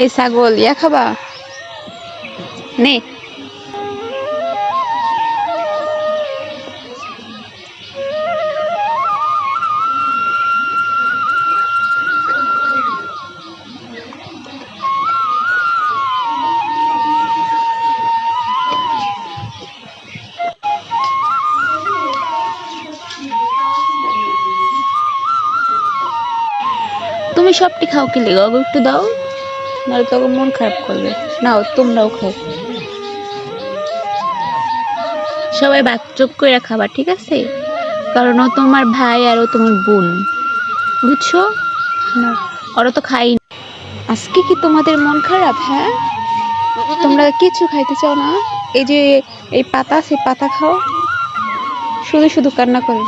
এই ছাগল ইয়া খাবা নে। তুমি সবটি খাও কি লেগে ওকে একটু দাও, নাহলে তো মন খারাপ করবে। নাও তোমরাও খাও, সবাই ভাগ চোখ করে খাবা, ঠিক আছে? কারণ ও তোমার ভাই আর ও তোমার বোন, বুঝছো না? ওরা তো খাই। আজকে কি তোমাদের মন খারাপ? হ্যাঁ, তোমরা কিছু খাইতে চাও না? এই যে এই পাতা, সে পাতা খাও, শুধু শুধু কান্না করে।